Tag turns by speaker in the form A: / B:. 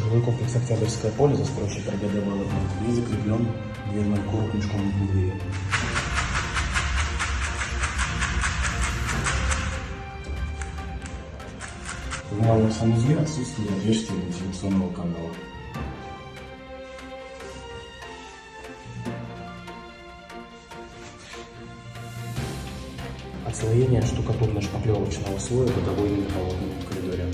A: Жилой комплекс «Октябрьское поле» застройщик РГ Девелопмент и закреплен дверной корпусом в двери. В малом санузле отсутствует отверстие вентиляционного канала. Отслоение штукатурно-шпаклевочного слоя бытовой металлургии в коридоре.